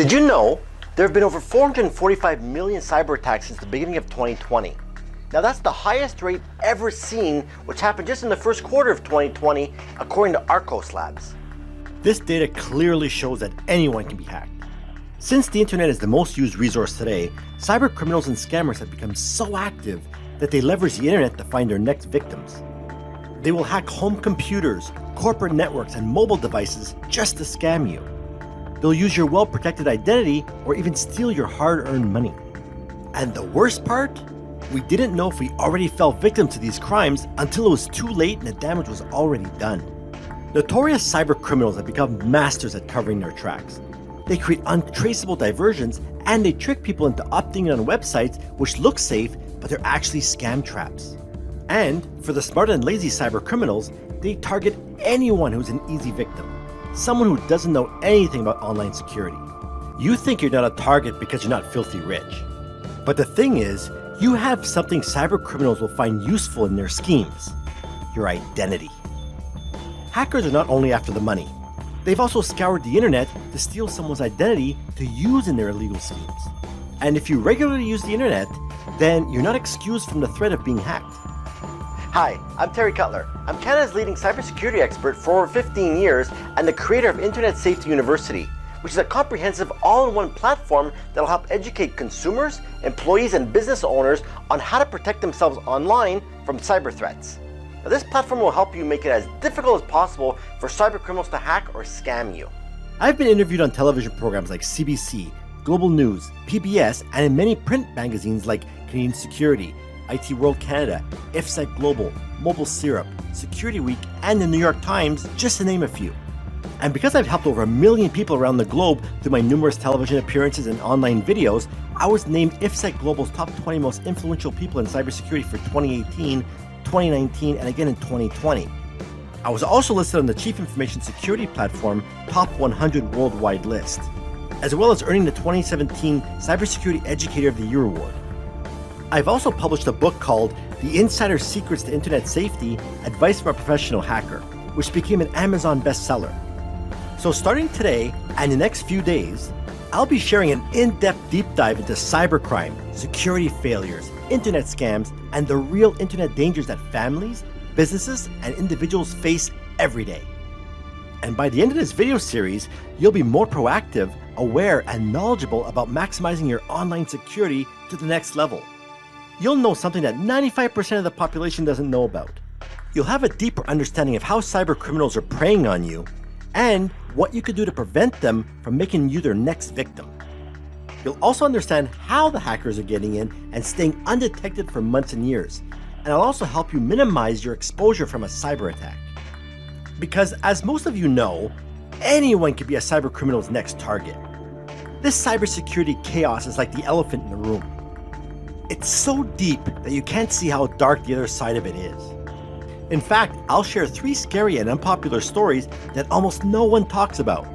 Did you know there have been over 445 million cyber attacks since the beginning of 2020? Now that's the highest rate ever seen, which happened just in the first quarter of 2020, according to Arcos Labs. This data clearly shows that anyone can be hacked. Since the internet is the most used resource today, cyber criminals and scammers have become so active that they leverage the internet to find their next victims. They will hack home computers, corporate networks, and mobile devices just to scam you. They'll use your well-protected identity or even steal your hard-earned money. And the worst part? We didn't know if we already fell victim to these crimes until it was too late and the damage was already done. Notorious cyber criminals have become masters at covering their tracks. They create untraceable diversions and they trick people into opting in on websites which look safe, but they're actually scam traps. And for the smart and lazy cyber criminals, they target anyone who's an easy victim. Someone who doesn't know anything about online security. You think you're not a target because you're not filthy rich. But the thing is, you have something cyber criminals will find useful in their schemes: your identity. Hackers are not only after the money, they've also scoured the internet to steal someone's identity to use in their illegal schemes. And if you regularly use the internet, then you're not excused from the threat of being hacked. Hi, I'm Terry Cutler. I'm Canada's leading cybersecurity expert for over 15 years and the creator of Internet Safety University, which is a comprehensive all-in-one platform that will help educate consumers, employees, and business owners on how to protect themselves online from cyber threats. Now, this platform will help you make it as difficult as possible for cyber criminals to hack or scam you. I've been interviewed on television programs like CBC, Global News, PBS, and in many print magazines like Canadian Security, IT World Canada, IFSEC Global, Mobile Syrup, Security Week, and the New York Times, just to name a few. And because I've helped over 1 million people around the globe through my numerous television appearances and online videos, I was named IFSEC Global's top 20 most influential people in cybersecurity for 2018, 2019, and again in 2020. I was also listed on the Chief Information Security Platform Top 100 Worldwide list, as well as earning the 2017 Cybersecurity Educator of the Year award. I've also published a book called The Insider Secrets to Internet Safety: Advice from a Professional Hacker, which became an Amazon bestseller. So starting today and the next few days, I'll be sharing an in-depth deep dive into cybercrime, security failures, internet scams, and the real internet dangers that families, businesses, and individuals face every day. And by the end of this video series, you'll be more proactive, aware, and knowledgeable about maximizing your online security to the next level. You'll know something that 95% of the population doesn't know about. You'll have a deeper understanding of how cyber criminals are preying on you and what you could do to prevent them from making you their next victim. You'll also understand how the hackers are getting in and staying undetected for months and years. And I'll also help you minimize your exposure from a cyber attack. Because as most of you know, anyone can be a cyber criminal's next target. This cybersecurity chaos is like the elephant in the room. It's so deep that you can't see how dark the other side of it is. In fact, I'll share 3 scary and unpopular stories that almost no one talks about.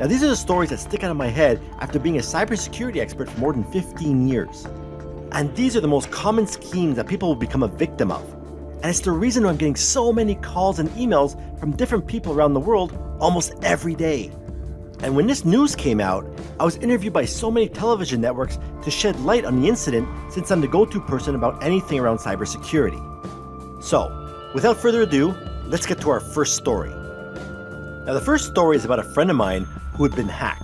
Now, these are the stories that stick out of my head after being a cybersecurity expert for more than 15 years. And these are the most common schemes that people will become a victim of. And it's the reason why I'm getting so many calls and emails from different people around the world almost every day. And when this news came out, I was interviewed by so many television networks to shed light on the incident, since I'm the go-to person about anything around cybersecurity. So, without further ado, let's get to our first story. Now, the first story is about a friend of mine who had been hacked.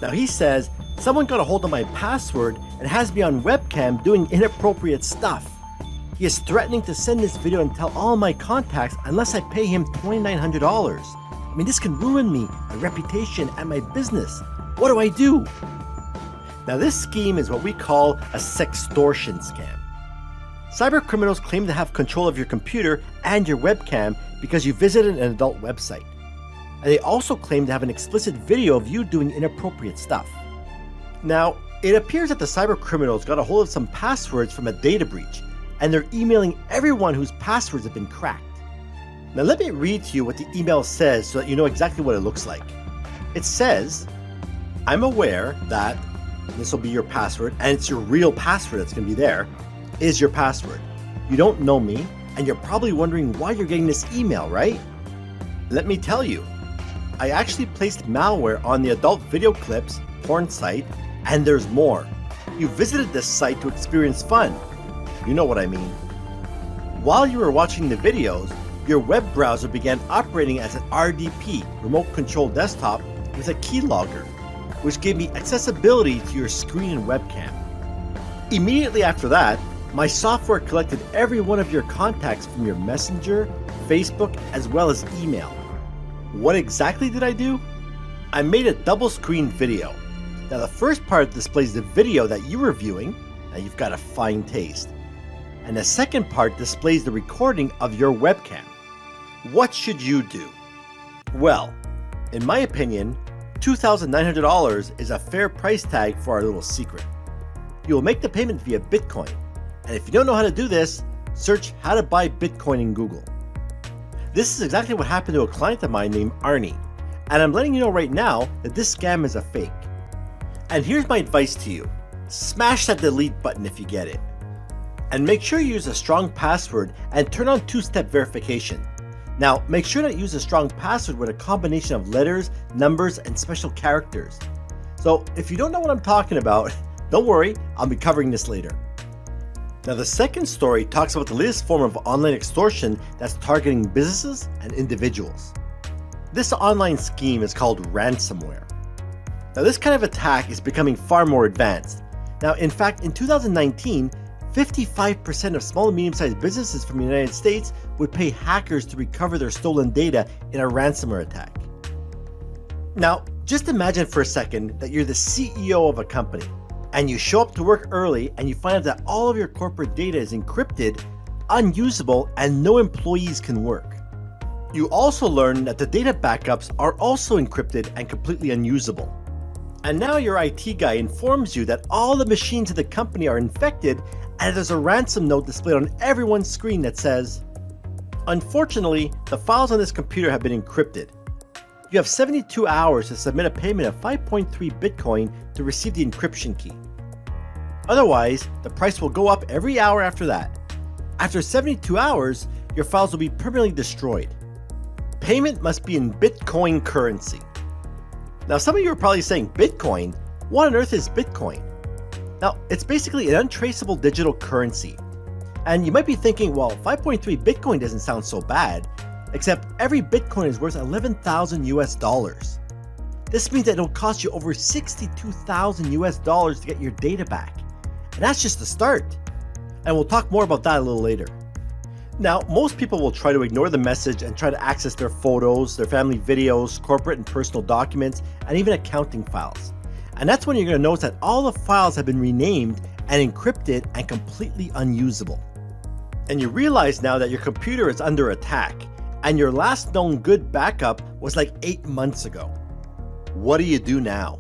Now, he says, someone got a hold of my password and has me on webcam doing inappropriate stuff. He is threatening to send this video and tell all my contacts unless I pay him $2,900. I mean, this can ruin me, my reputation, and my business. What do I do? Now, this scheme is what we call a sextortion scam. Cyber criminals claim to have control of your computer and your webcam because you visited an adult website. And they also claim to have an explicit video of you doing inappropriate stuff. Now, it appears that the cyber criminals got a hold of some passwords from a data breach, and they're emailing everyone whose passwords have been cracked. Now, let me read to you what the email says so that you know exactly what it looks like. It says, I'm aware that, this will be your password, and it's your real password that's going to be there, is your password. You don't know me, and you're probably wondering why you're getting this email, right? Let me tell you. I actually placed malware on the adult video clips porn site, and there's more. You visited this site to experience fun. You know what I mean. While you were watching the videos, your web browser began operating as an RDP, remote control desktop, with a keylogger, which gave me accessibility to your screen and webcam. Immediately after that, my software collected every one of your contacts from your Messenger, Facebook, as well as email. What exactly did I do? I made a double screen video. Now the first part displays the video that you were viewing, and you've got a fine taste. And the second part displays the recording of your webcam. What should you do? Well, in my opinion, $2,900 is a fair price tag for our little secret. You will make the payment via Bitcoin. And if you don't know how to do this, search how to buy Bitcoin in Google. This is exactly what happened to a client of mine named Arnie. And I'm letting you know right now that this scam is a fake. And here's my advice to you. Smash that delete button if you get it. And make sure you use a strong password and turn on two-step verification. Now, make sure that you use a strong password with a combination of letters, numbers, and special characters. So if you don't know what I'm talking about, don't worry, I'll be covering this later. Now the second story talks about the latest form of online extortion that's targeting businesses and individuals. This online scheme is called ransomware. Now this kind of attack is becoming far more advanced. Now in fact, in 2019, 55% of small and medium-sized businesses from the United States would pay hackers to recover their stolen data in a ransomware attack. Now, just imagine for a second that you're the CEO of a company, and you show up to work early and you find out that all of your corporate data is encrypted, unusable, and no employees can work. You also learn that the data backups are also encrypted and completely unusable. And now your IT guy informs you that all the machines of the company are infected, and there's a ransom note displayed on everyone's screen that says, "Unfortunately, the files on this computer have been encrypted. You have 72 hours to submit a payment of 5.3 Bitcoin to receive the encryption key. Otherwise, the price will go up every hour after that. After 72 hours, your files will be permanently destroyed. Payment must be in Bitcoin currency." Now, some of you are probably saying, Bitcoin? What on earth is Bitcoin? Now, it's basically an untraceable digital currency. And you might be thinking, well, 5.3 Bitcoin doesn't sound so bad, except every Bitcoin is worth 11,000 US dollars. This means that it'll cost you over 62,000 US dollars to get your data back. And that's just the start. And we'll talk more about that a little later. Now, most people will try to ignore the message and try to access their photos, their family videos, corporate and personal documents, and even accounting files. And that's when you're going to notice that all the files have been renamed and encrypted and completely unusable. And you realize now that your computer is under attack, and your last known good backup was like 8 months ago. What do you do now?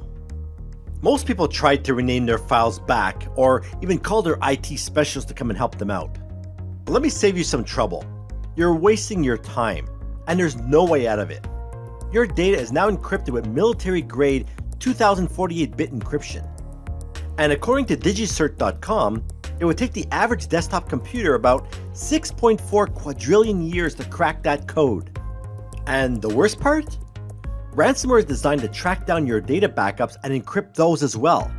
Most people tried to rename their files back, or even call their IT specialist to come and help them out. But let me save you some trouble. You're wasting your time, and there's no way out of it. Your data is now encrypted with military-grade 2048-bit encryption. And according to digicert.com, it would take the average desktop computer about 6.4 quadrillion years to crack that code. And the worst part? Ransomware is designed to track down your data backups and encrypt those as well.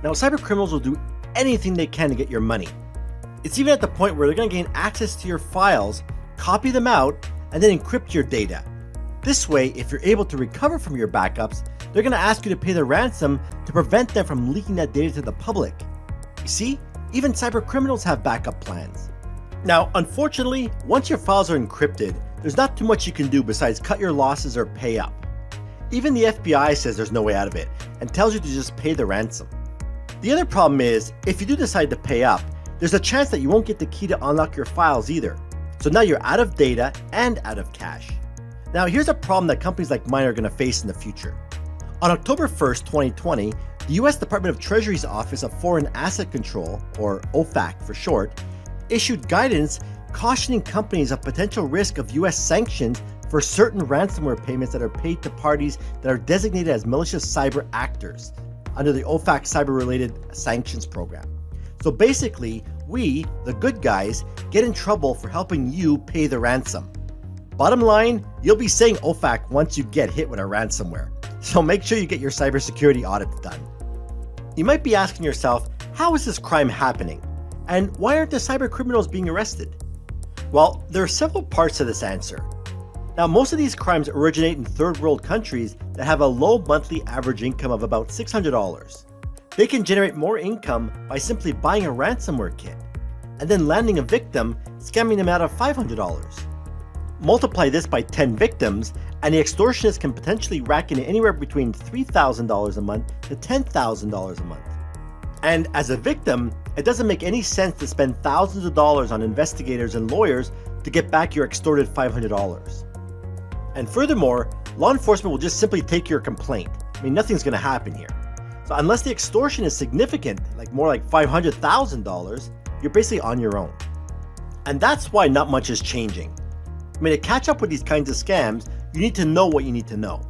Now, cybercriminals will do anything they can to get your money. It's even at the point where they're going to gain access to your files, copy them out, and then encrypt your data. This way, if you're able to recover from your backups, they're going to ask you to pay the ransom to prevent them from leaking that data to the public. You see, even cybercriminals have backup plans. Now, unfortunately, once your files are encrypted, there's not too much you can do besides cut your losses or pay up. Even the FBI says there's no way out of it and tells you to just pay the ransom. The other problem is, if you do decide to pay up, there's a chance that you won't get the key to unlock your files either. So now you're out of data and out of cash. Now here's a problem that companies like mine are going to face in the future. On October 1st, 2020, the US Department of Treasury's Office of Foreign Asset Control, or OFAC for short, issued guidance cautioning companies of potential risk of US sanctions for certain ransomware payments that are paid to parties that are designated as malicious cyber actors under the OFAC cyber-related sanctions program. So basically, we, the good guys, get in trouble for helping you pay the ransom. Bottom line, you'll be saying OFAC once you get hit with a ransomware. So make sure you get your cybersecurity audit done. You might be asking yourself, how is this crime happening? And why aren't the cyber criminals being arrested? Well, there are several parts to this answer. Now, most of these crimes originate in third world countries that have a low monthly average income of about $600. They can generate more income by simply buying a ransomware kit and then landing a victim, scamming them out of $500. Multiply this by 10 victims, and the extortionists can potentially rack in anywhere between $3,000 a month to $10,000 a month. And as a victim, it doesn't make any sense to spend thousands of dollars on investigators and lawyers to get back your extorted $500. And furthermore, law enforcement will just simply take your complaint. I mean, nothing's going to happen here. So unless the extortion is significant, like more like $500,000, you're basically on your own. And that's why not much is changing. I mean, to catch up with these kinds of scams, you need to know what you need to know.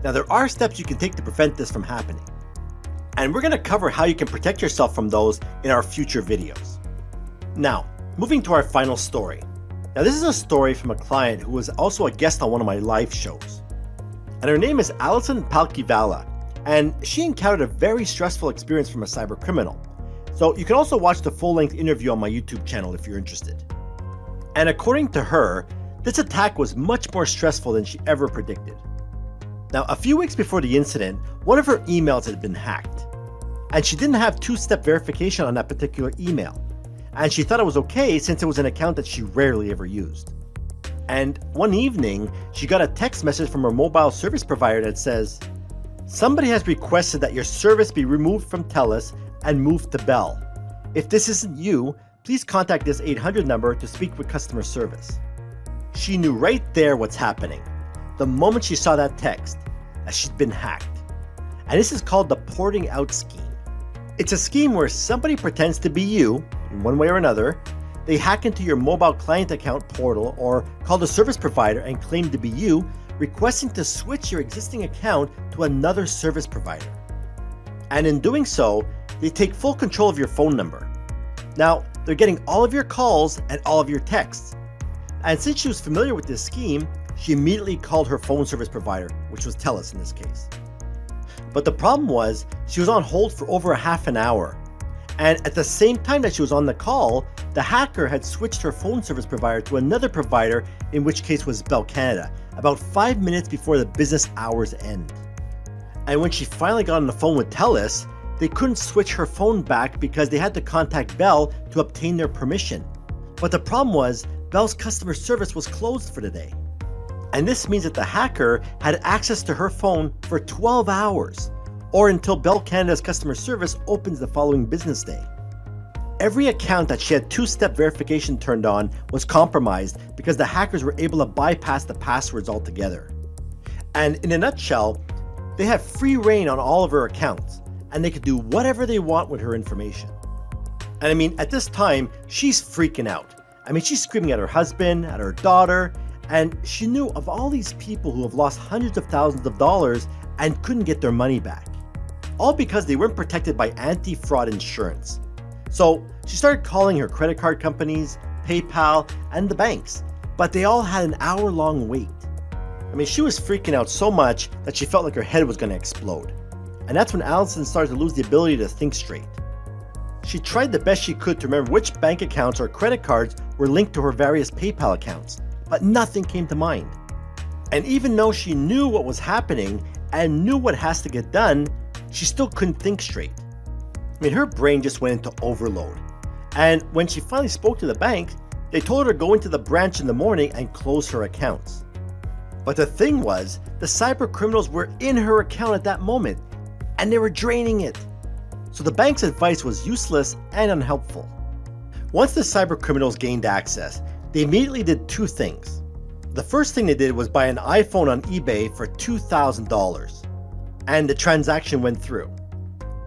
Now, there are steps you can take to prevent this from happening. And we're going to cover how you can protect yourself from those in our future videos. Now, moving to our final story. Now, this is a story from a client who was also a guest on one of my live shows. And her name is Alison Palkivala, and she encountered a very stressful experience from a cyber criminal. So you can also watch the full-length interview on my YouTube channel if you're interested. And according to her, this attack was much more stressful than she ever predicted. Now, a few weeks before the incident, one of her emails had been hacked. And she didn't have two-step verification on that particular email. And she thought it was okay since it was an account that she rarely ever used. And one evening, she got a text message from her mobile service provider that says, "Somebody has requested that your service be removed from TELUS and moved to Bell. If this isn't you, please contact this 800 number to speak with customer service." She knew right there what's happening, the moment she saw that text, that she'd been hacked. And this is called the porting out scheme. It's a scheme where somebody pretends to be you, in one way or another. They hack into your mobile client account portal or call the service provider and claim to be you, requesting to switch your existing account to another service provider. And in doing so, they take full control of your phone number. Now, they're getting all of your calls and all of your texts. And since she was familiar with this scheme, she immediately called her phone service provider, which was TELUS in this case. But the problem was, she was on hold for over a half an hour. And at the same time that she was on the call, the hacker had switched her phone service provider to another provider, in which case was Bell Canada, about 5 minutes before the business hours end. And when she finally got on the phone with TELUS, they couldn't switch her phone back because they had to contact Bell to obtain their permission. But the problem was, Bell's customer service was closed for the day. And this means that the hacker had access to her phone for 12 hours, or until Bell Canada's customer service opens the following business day. Every account that she had two-step verification turned on was compromised because the hackers were able to bypass the passwords altogether. And in a nutshell, they have free reign on all of her accounts, and they could do whatever they want with her information. And I mean, at this time, she's freaking out. I mean, she's screaming at her husband, at her daughter, and she knew of all these people who have lost hundreds of thousands of dollars and couldn't get their money back. All because they weren't protected by anti-fraud insurance. So she started calling her credit card companies, PayPal, and the banks, but they all had an hour-long wait. I mean, she was freaking out so much that she felt like her head was going to explode. And that's when Alison started to lose the ability to think straight. She tried the best she could to remember which bank accounts or credit cards were linked to her various PayPal accounts, but nothing came to mind. And even though she knew what was happening and knew what has to get done, she still couldn't think straight. I mean, her brain just went into overload. And when she finally spoke to the bank, they told her to go into the branch in the morning and close her accounts. But the thing was, the cyber criminals were in her account at that moment, and they were draining it. So the bank's advice was useless and unhelpful. Once the cyber criminals gained access, they immediately did two things. The first thing they did was buy an iPhone on eBay for $2,000, and the transaction went through.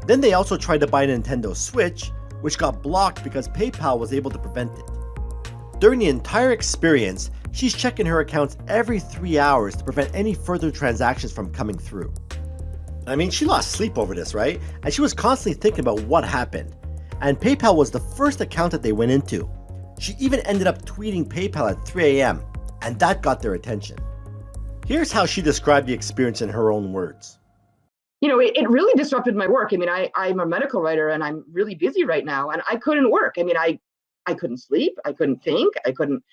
Then they also tried to buy a Nintendo Switch, which got blocked because PayPal was able to prevent it. During the entire experience, she's checking her accounts every 3 hours to prevent any further transactions from coming through. I mean, she lost sleep over this, right? And she was constantly thinking about what happened. And PayPal was the first account that they went into. She even ended up tweeting PayPal at 3 a.m. and that got their attention. Here's how she described the experience in her own words. It really disrupted my work. I'm a medical writer and I'm really busy right now, and I couldn't work. I couldn't sleep. I couldn't think. I couldn't,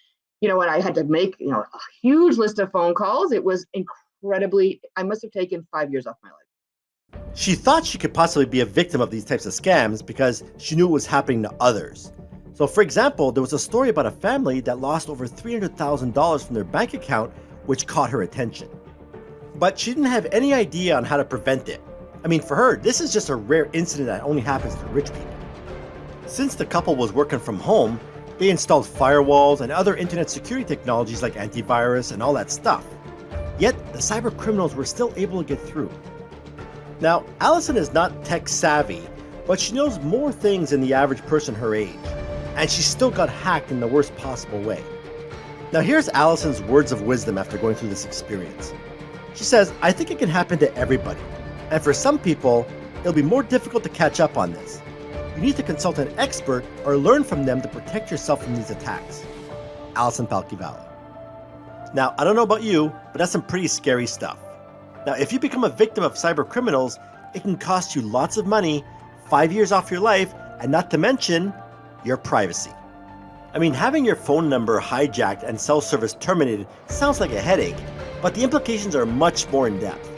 and I had to make, a huge list of phone calls. It was incredibly, I must have taken 5 years off my life. She thought she could possibly be a victim of these types of scams because she knew it was happening to others. So for example, there was a story about a family that lost over $300,000 from their bank account, which caught her attention. But she didn't have any idea on how to prevent it. For her, this is just a rare incident that only happens to rich people. Since the couple was working from home, they installed firewalls and other internet security technologies like antivirus and all that stuff. Yet, the cyber criminals were still able to get through. Now, Allison is not tech savvy, but she knows more things than the average person her age, and she still got hacked in the worst possible way. Now here's Allison's words of wisdom after going through this experience. She says, "I think it can happen to everybody, and for some people, it'll be more difficult to catch up on this. You need to consult an expert or learn from them to protect yourself from these attacks." Allison Palkivali. Now, I don't know about you, but that's some pretty scary stuff. Now, if you become a victim of cyber criminals, it can cost you lots of money, 5 years off your life, and not to mention your privacy. Having your phone number hijacked and cell service terminated sounds like a headache, but the implications are much more in depth.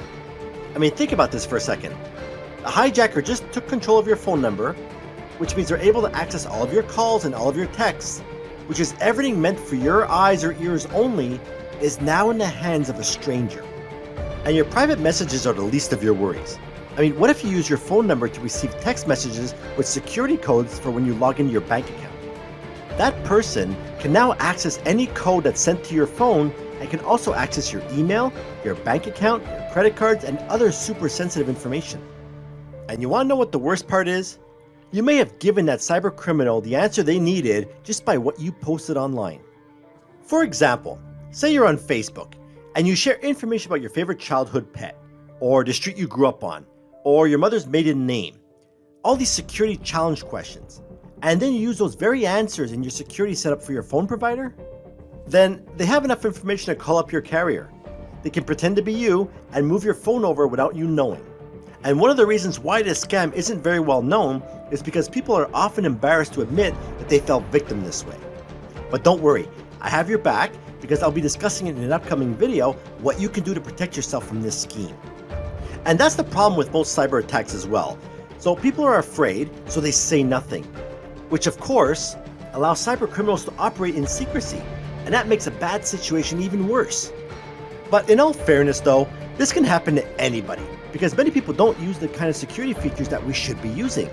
Think about this for a second. A hijacker just took control of your phone number, which means they're able to access all of your calls and all of your texts, which is everything meant for your eyes or ears only, is now in the hands of a stranger. And your private messages are the least of your worries. What if you use your phone number to receive text messages with security codes for when you log into your bank account? That person can now access any code that's sent to your phone and can also access your email, your bank account, your credit cards, and other super sensitive information. And you want to know what the worst part is? You may have given that cyber criminal the answer they needed just by what you posted online. For example, say you're on Facebook and you share information about your favorite childhood pet, or the street you grew up on, or your mother's maiden name. All these security challenge questions. And then you use those very answers in your security setup for your phone provider? Then they have enough information to call up your carrier. They can pretend to be you and move your phone over without you knowing. And one of the reasons why this scam isn't very well known is because people are often embarrassed to admit that they fell victim this way. But don't worry, I have your back because I'll be discussing it in an upcoming video what you can do to protect yourself from this scheme. And that's the problem with most cyber attacks as well. So people are afraid, so they say nothing, which of course allows cyber criminals to operate in secrecy, and that makes a bad situation even worse. But in all fairness though, this can happen to anybody because many people don't use the kind of security features that we should be using.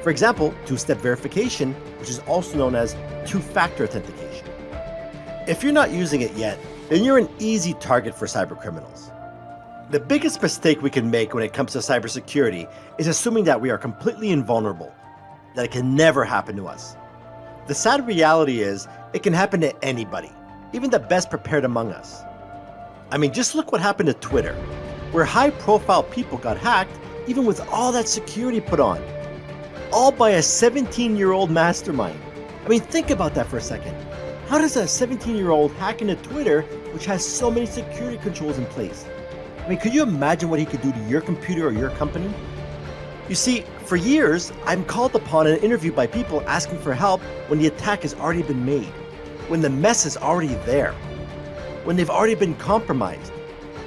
For example, two-step verification, which is also known as two-factor authentication. If you're not using it yet, then you're an easy target for cyber criminals. The biggest mistake we can make when it comes to cybersecurity is assuming that we are completely invulnerable, that it can never happen to us. The sad reality is, it can happen to anybody, even the best prepared among us. Just look what happened to Twitter, where high-profile people got hacked even with all that security put on. All by a 17-year-old mastermind. Think about that for a second. How does a 17-year-old hack into Twitter, which has so many security controls in place? Could you imagine what he could do to your computer or your company? You see, for years, I'm called upon and interviewed by people asking for help when the attack has already been made, when the mess is already there, when they've already been compromised,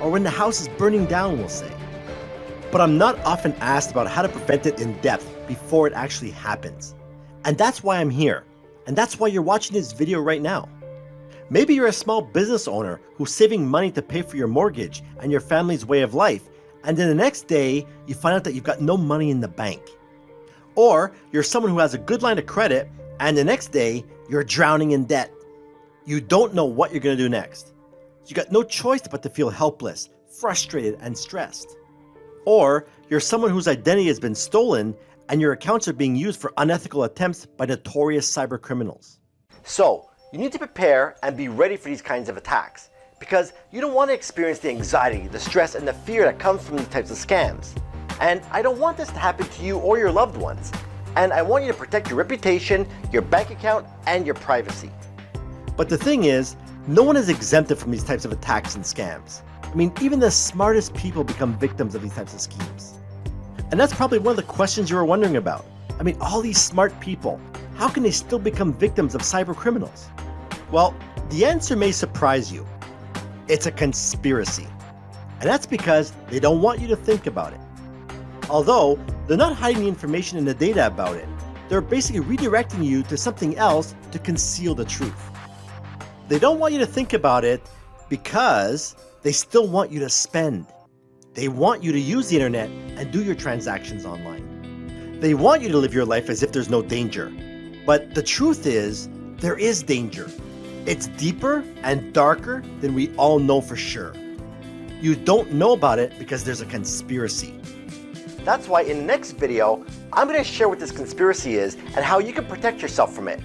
or when the house is burning down, we'll say. But I'm not often asked about how to prevent it in depth before it actually happens. And that's why I'm here. And that's why you're watching this video right now. Maybe you're a small business owner who's saving money to pay for your mortgage and your family's way of life, and then the next day you find out that you've got no money in the bank. Or you're someone who has a good line of credit, and the next day you're drowning in debt. You don't know what you're going to do next. You got no choice but to feel helpless, frustrated, and stressed. Or you're someone whose identity has been stolen and your accounts are being used for unethical attempts by notorious cyber criminals. So, you need to prepare and be ready for these kinds of attacks, because you don't want to experience the anxiety, the stress, and the fear that comes from these types of scams. And I don't want this to happen to you or your loved ones. And I want you to protect your reputation, your bank account, and your privacy. But the thing is, No one is exempted from these types of attacks and scams. I mean, even the smartest people become victims of these types of schemes. And that's probably one of the questions you were wondering about. I mean, all these smart people, how can they still become victims of cyber criminals? Well, the answer may surprise you. It's a conspiracy. And that's because they don't want you to think about it. Although, they're not hiding the information and the data about it. They're basically redirecting you to something else to conceal the truth. They don't want you to think about it because they still want you to spend. They want you to use the internet and do your transactions online. They want you to live your life as if there's no danger. But the truth is, there is danger. It's deeper and darker than we all know for sure. You don't know about it because there's a conspiracy. That's why in the next video, I'm going to share what this conspiracy is and how you can protect yourself from it.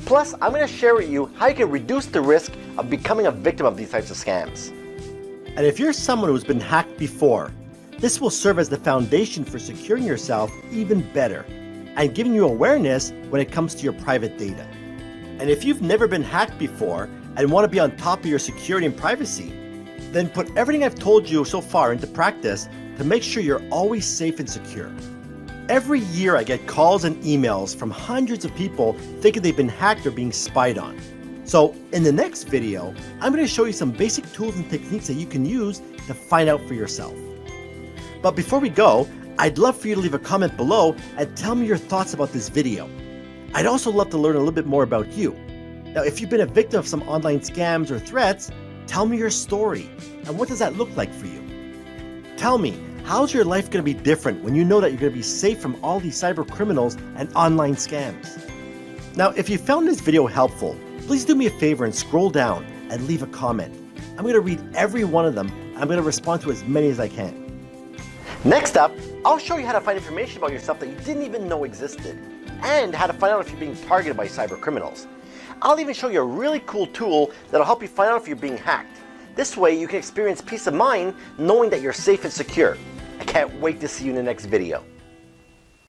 Plus, I'm going to share with you how you can reduce the risk of becoming a victim of these types of scams. And if you're someone who's been hacked before, this will serve as the foundation for securing yourself even better and giving you awareness when it comes to your private data. And if you've never been hacked before and want to be on top of your security and privacy, then put everything I've told you so far into practice to make sure you're always safe and secure. Every year I get calls and emails from hundreds of people thinking they've been hacked or being spied on. So in the next video, I'm going to show you some basic tools and techniques that you can use to find out for yourself. But before we go, I'd love for you to leave a comment below and tell me your thoughts about this video. I'd also love to learn a little bit more about you. Now, if you've been a victim of some online scams or threats, tell me your story and what does that look like for you? Tell me, how's your life going to be different when you know that you're going to be safe from all these cyber criminals and online scams? Now, if you found this video helpful, please do me a favor and scroll down and leave a comment. I'm going to read every one of them and I'm going to respond to as many as I can. Next up, I'll show you how to find information about yourself that you didn't even know existed, and how to find out if you're being targeted by cyber criminals. I'll even show you a really cool tool that'll help you find out if you're being hacked. This way you can experience peace of mind knowing that you're safe and secure. I can't wait to see you in the next video.